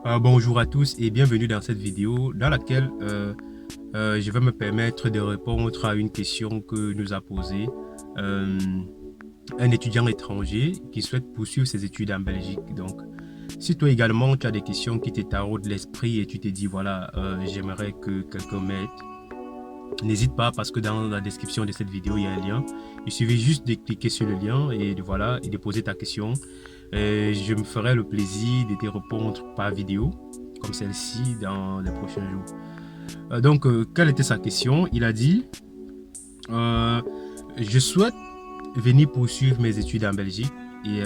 Bonjour à tous et bienvenue dans cette vidéo dans laquelle je vais me permettre de répondre à une question que nous a posée euh, un étudiant étranger qui souhaite poursuivre ses études en Belgique. Donc, si toi également tu as des questions qui te taraudent l'esprit et tu te dis voilà, j'aimerais que quelqu'un m'aide, n'hésite pas parce que dans la description de cette vidéo il y a un lien. Il suffit juste de cliquer sur le lien et voilà et de poser ta question. Je me ferai le plaisir de te répondre par vidéo, comme celle-ci, dans les prochains jours. Quelle était sa question? Il a dit je souhaite venir poursuivre mes études en Belgique et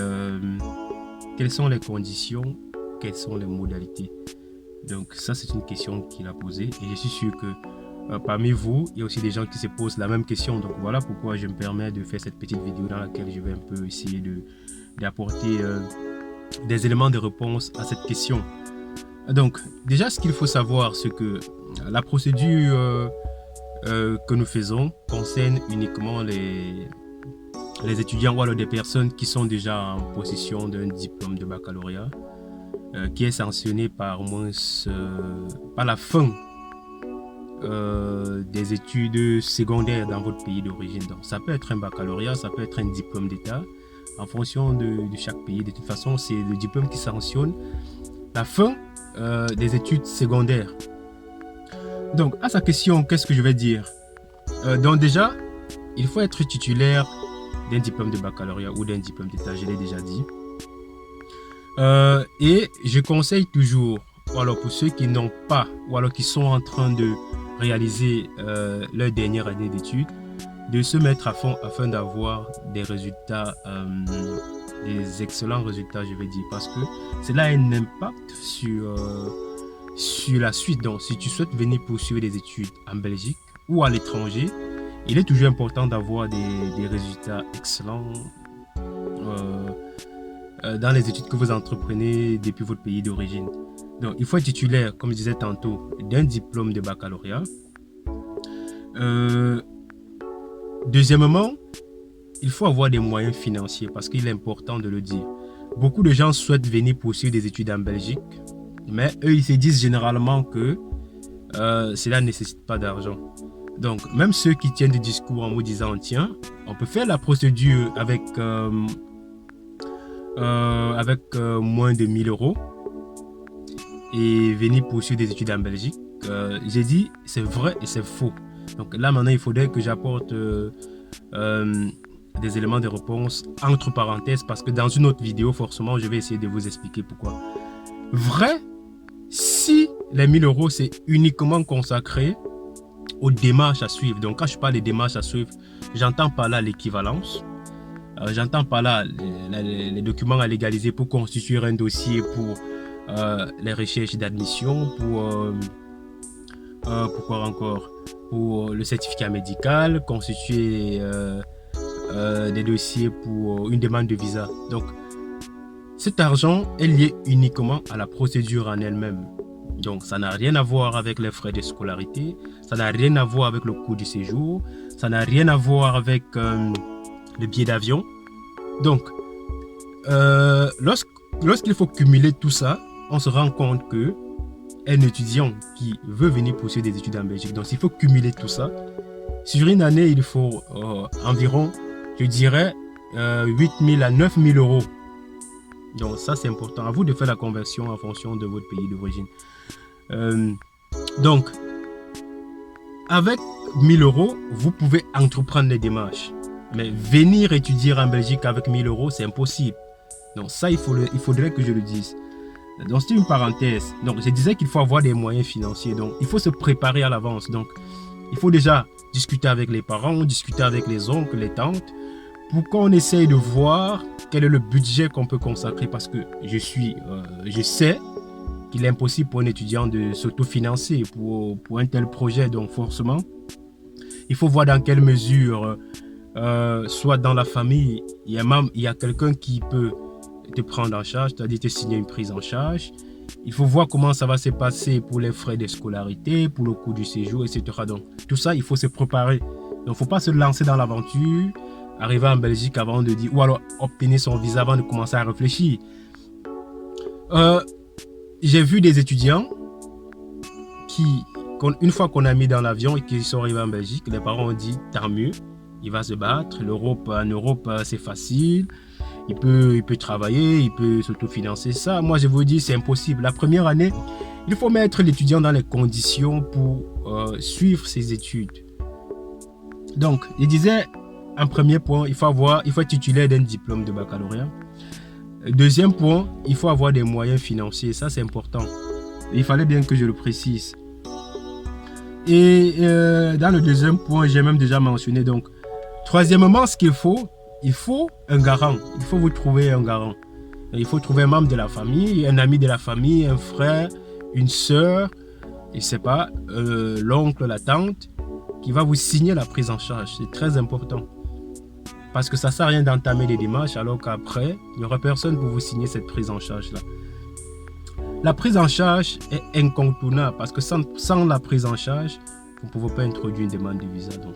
quelles sont les conditions, quelles sont les modalités? Donc, ça, c'est une question qu'il a posée et je suis sûr que parmi vous, il y a aussi des gens qui se posent la même question. Donc, voilà pourquoi je me permets de faire cette petite vidéo dans laquelle je vais un peu essayer d'apporter des éléments de réponse à cette question. Donc, déjà, ce qu'il faut savoir, c'est que la procédure que nous faisons concerne uniquement les étudiants ou alors des personnes qui sont déjà en possession d'un diplôme de baccalauréat qui est sanctionné par moins par la fin des études secondaires dans votre pays d'origine. Donc, ça peut être un baccalauréat, ça peut être un diplôme d'État, en fonction de chaque pays. De toute façon, c'est le diplôme qui sanctionne la fin des études secondaires. Donc, à sa question, qu'est-ce que je vais dire? Donc déjà, il faut être titulaire d'un diplôme de baccalauréat ou d'un diplôme d'État, je l'ai déjà dit. Et je conseille toujours, ou alors pour ceux qui n'ont pas, ou alors qui sont en train de réaliser leur dernière année d'études, de se mettre à fond afin d'avoir des résultats, des excellents résultats, je vais dire, parce que cela a un impact sur la suite. Donc, si tu souhaites venir poursuivre des études en Belgique ou à l'étranger, il est toujours important d'avoir des résultats excellents dans les études que vous entreprenez depuis votre pays d'origine. Donc, il faut être titulaire, comme je disais tantôt, d'un diplôme de baccalauréat. Deuxièmement, il faut avoir des moyens financiers parce qu'il est important de le dire. Beaucoup de gens souhaitent venir poursuivre des études en Belgique, mais eux, ils se disent généralement que cela ne nécessite pas d'argent. Donc, même ceux qui tiennent des discours en vous disant, tiens, on peut faire la procédure avec moins de 1000 € et venir poursuivre des études en Belgique. J'ai dit, c'est vrai et c'est faux. Donc là, maintenant, il faudrait que j'apporte des éléments de réponse entre parenthèses parce que dans une autre vidéo, forcément, je vais essayer de vous expliquer pourquoi. Vrai, si les 1000 €, c'est uniquement consacré aux démarches à suivre. Donc, quand je parle des démarches à suivre, j'entends par là l'équivalence. J'entends par là les documents à légaliser pour constituer un dossier pour les recherches d'admission, pour quoi encore? Pour le certificat médical, constituer des dossiers pour une demande de visa. Donc, cet argent est lié uniquement à la procédure en elle-même. Donc, ça n'a rien à voir avec les frais de scolarité, ça n'a rien à voir avec le coût du séjour, ça n'a rien à voir avec le billet d'avion. Donc, lorsqu'il faut cumuler tout ça, on se rend compte que un étudiant qui veut venir poursuivre des études en Belgique, donc s'il faut cumuler tout ça, sur une année, il faut environ, je dirais, 8 000 à 9 000 €. Donc ça, c'est important. À vous de faire la conversion en fonction de votre pays d'origine. Donc, avec 1000 €, vous pouvez entreprendre les démarches. Mais venir étudier en Belgique avec 1000 €, c'est impossible. Donc ça, il faudrait que je le dise. Donc c'est une parenthèse. Donc je disais qu'il faut avoir des moyens financiers. Donc il faut se préparer à l'avance. Donc il faut déjà discuter avec les parents, discuter avec les oncles, les tantes, pour qu'on essaye de voir quel est le budget qu'on peut consacrer. Parce que je sais qu'il est impossible pour un étudiant de s'autofinancer pour un tel projet. Donc forcément, il faut voir dans quelle mesure, soit dans la famille, il y a quelqu'un qui peut te prendre en charge, c'est-à-dire te signer une prise en charge. Il faut voir comment ça va se passer pour les frais de scolarité, pour le coût du séjour, etc. Donc, tout ça, il faut se préparer. Donc, il ne faut pas se lancer dans l'aventure, arriver en Belgique avant de dire, ou alors obtenir son visa avant de commencer à réfléchir. j'ai vu des étudiants qui, une fois qu'on a mis dans l'avion et qu'ils sont arrivés en Belgique, les parents ont dit tant mieux, il va se battre. En Europe, c'est facile. Il peut travailler, il peut s'autofinancer. Ça, moi, je vous dis, c'est impossible. La première année, il faut mettre l'étudiant dans les conditions pour suivre ses études. Donc, il disait, un premier point, il faut être titulaire d'un diplôme de baccalauréat. Deuxième point, il faut avoir des moyens financiers. Ça, c'est important. Il fallait bien que je le précise. Et dans le deuxième point, j'ai même déjà mentionné. Donc, troisièmement, ce qu'il faut, il faut un garant. Il faut vous trouver un garant. Il faut trouver un membre de la famille, un ami de la famille, un frère, une sœur, je ne sais pas, l'oncle, la tante, qui va vous signer la prise en charge. C'est très important. Parce que ça ne sert à rien d'entamer des démarches alors qu'après, il n'y aura personne pour vous signer cette prise en charge-là. La prise en charge est incontournable parce que sans la prise en charge, vous ne pouvez pas introduire une demande de visa. Donc,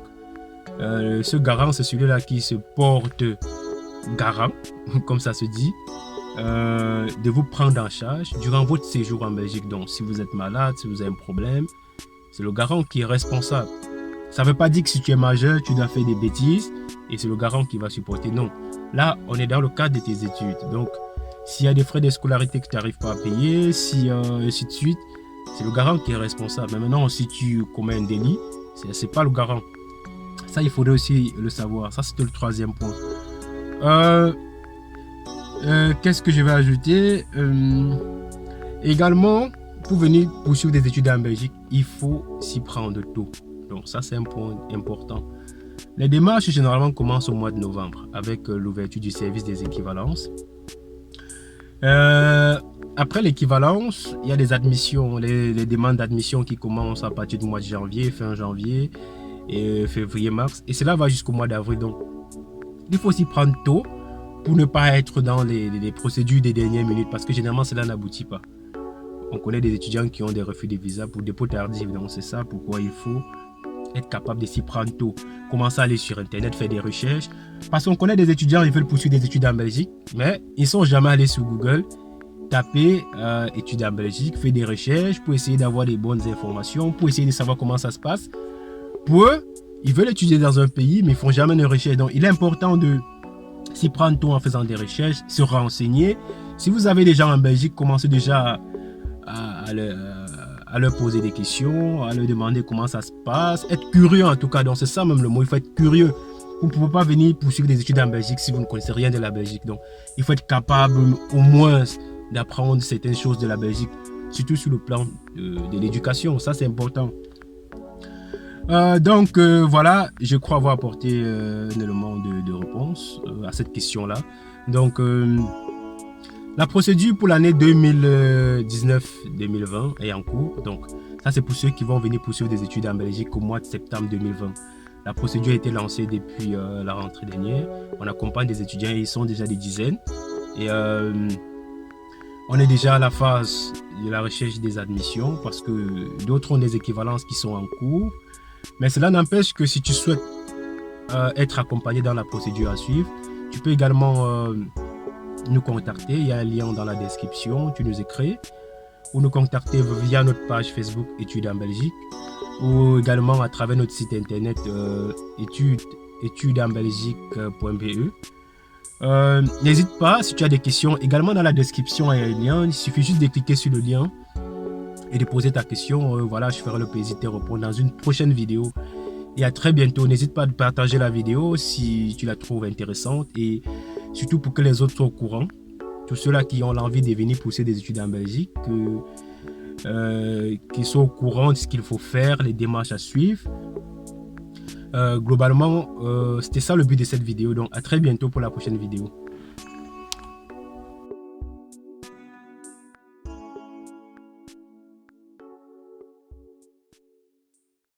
ce garant, c'est celui-là qui se porte garant, comme ça se dit, de vous prendre en charge durant votre séjour en Belgique. Donc, si vous êtes malade, si vous avez un problème, c'est le garant qui est responsable. Ça ne veut pas dire que si tu es majeur, tu dois faire des bêtises et c'est le garant qui va supporter. Non. Là, on est dans le cadre de tes études. Donc, s'il y a des frais de scolarité que tu n'arrives pas à payer, ainsi de suite, c'est le garant qui est responsable. Mais maintenant, si tu commets un délit, ce n'est pas le garant. Ça, il faudrait aussi le savoir. Ça, c'était le troisième point. Qu'est-ce que je vais ajouter? Également, pour venir poursuivre des études en Belgique, il faut s'y prendre tôt. Donc ça, c'est un point important. Les démarches, généralement, commencent au mois de novembre avec l'ouverture du service des équivalences. Après l'équivalence, il y a des admissions, les demandes d'admission qui commencent à partir du mois de janvier, fin janvier, et février, mars. Et cela va jusqu'au mois d'avril. Donc, il faut s'y prendre tôt pour ne pas être dans les procédures des dernières minutes parce que généralement, cela n'aboutit pas. On connaît des étudiants qui ont des refus de visa pour dépôt tardif. Donc, c'est ça pourquoi il faut être capable de s'y prendre tôt. Commencer à aller sur Internet, faire des recherches. Parce qu'on connaît des étudiants, ils veulent poursuivre des études en Belgique, mais ils ne sont jamais allés sur Google, taper études en Belgique, faire des recherches pour essayer d'avoir des bonnes informations, pour essayer de savoir comment ça se passe. Pour eux, ils veulent étudier dans un pays, mais ils ne font jamais de recherche. Donc, il est important de s'y prendre tôt en faisant des recherches, se renseigner. Si vous avez des gens en Belgique, commencez déjà à leur poser des questions, à leur demander comment ça se passe, être curieux en tout cas. Donc c'est ça même le mot, il faut être curieux. Vous ne pouvez pas venir poursuivre des études en Belgique si vous ne connaissez rien de la Belgique. Donc il faut être capable au moins d'apprendre certaines choses de la Belgique, surtout sur le plan de l'éducation. Ça c'est important. Donc voilà, je crois avoir apporté un élément de réponse à cette question-là. Donc la procédure pour l'année 2019-2020 est en cours. Donc, ça, c'est pour ceux qui vont venir poursuivre des études en Belgique au mois de septembre 2020. La procédure a été lancée depuis la rentrée dernière. On accompagne des étudiants, ils sont déjà des dizaines. Et on est déjà à la phase de la recherche des admissions parce que d'autres ont des équivalences qui sont en cours. Mais cela n'empêche que si tu souhaites être accompagné dans la procédure à suivre, tu peux également nous contacter, il y a un lien dans la description, tu nous écris, ou nous contacter via notre page Facebook Études en Belgique, ou également à travers notre site internet étudesenbelgique.be. N'hésite pas, si tu as des questions, également dans la description il y a un lien, il suffit juste de cliquer sur le lien et de poser ta question, voilà, je ferai le plaisir de te répondre dans une prochaine vidéo. Et à très bientôt, n'hésite pas à partager la vidéo si tu la trouves intéressante et surtout pour que les autres soient au courant, tous ceux-là qui ont l'envie de venir pousser des études en Belgique, qui soient au courant de ce qu'il faut faire, les démarches à suivre. Globalement, c'était ça le but de cette vidéo, donc à très bientôt pour la prochaine vidéo.